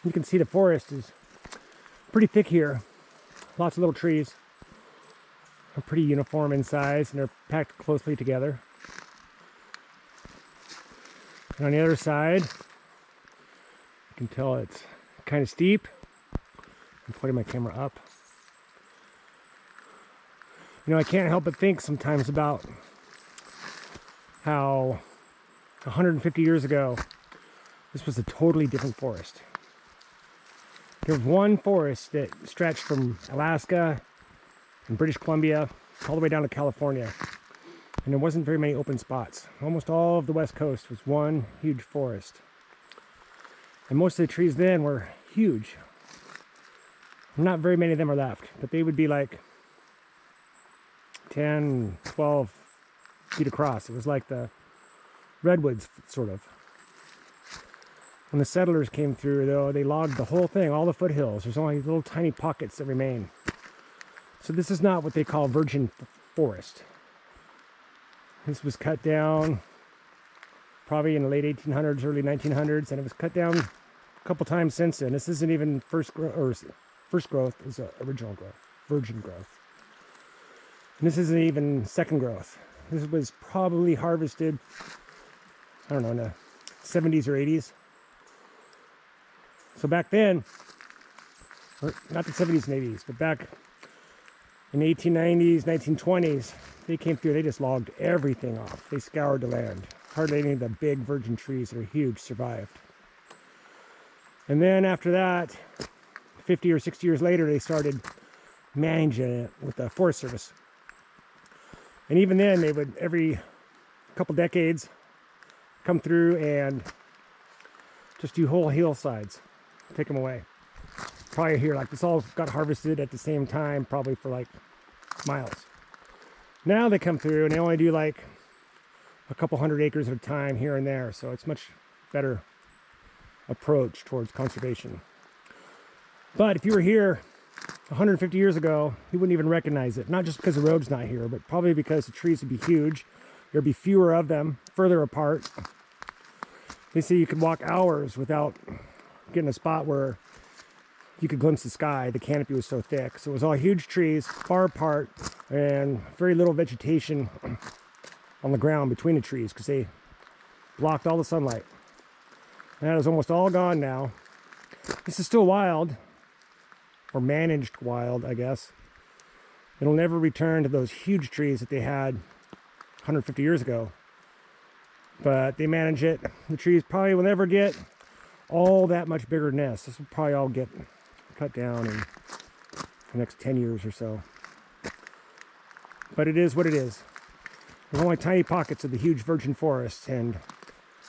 You can see the forest is pretty thick here. Lots of little trees. They're pretty uniform in size and they're packed closely together. And on the other side, you can tell it's kind of steep. I'm putting my camera up. You know, I can't help but think sometimes about how 150 years ago, this was a totally different forest. There was one forest that stretched from Alaska and British Columbia all the way down to California. And there wasn't very many open spots. Almost all of the West Coast was one huge forest. And most of the trees then were huge. Not very many of them are left, but they would be like 10, 12 feet across. It was like the redwoods, sort of. When the settlers came through, though, they logged the whole thing, all the foothills. There's only little tiny pockets that remain. So this is not what they call virgin forest. This was cut down probably in the late 1800s, early 1900s, and it was cut down a couple times since then. This isn't even first growth, is original growth, virgin growth. And this isn't even second growth. This was probably harvested, I don't know, in the 70s or 80s. So back then, or not the 70s and 80s, but back in the 1890s, 1920s, they came through, they just logged everything off. They scoured the land. Hardly any of the big virgin trees that are huge survived. And then after that, 50 or 60 years later, they started managing it with the Forest Service. And even then, they would, every couple decades, come through and just do whole hillsides, take them away. Probably here, like this all got harvested at the same time, probably for like miles. Now they come through and they only do like a couple hundred acres at a time here and there. So it's much better approach towards conservation. But if you were here 150 years ago, you wouldn't even recognize it. Not just because the road's not here, but probably because the trees would be huge. There'd be fewer of them, further apart. They say you could walk hours without getting a spot where you could glimpse the sky. The canopy was so thick. So it was all huge trees, far apart, and very little vegetation on the ground between the trees because they blocked all the sunlight. And that is almost all gone now. This is still wild, or managed wild, I guess. It'll never return to those huge trees that they had 150 years ago. But they manage it. The trees probably will never get all that much bigger than this. This will probably all get cut down in the next 10 years or so. But it is what it is. There's only tiny pockets of the huge virgin forest, and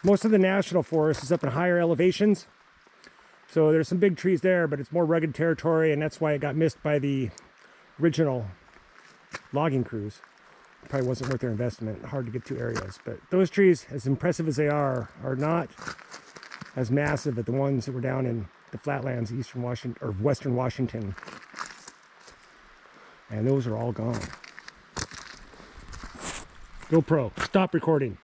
most of the national forest is up in higher elevations. So there's some big trees there, but it's more rugged territory, and that's why it got missed by the original logging crews. Probably wasn't worth their investment. Hard to get to areas. But those trees, as impressive as they are not as massive as the ones that were down in the flatlands, eastern Washington or western Washington. And those are all gone. GoPro, stop recording.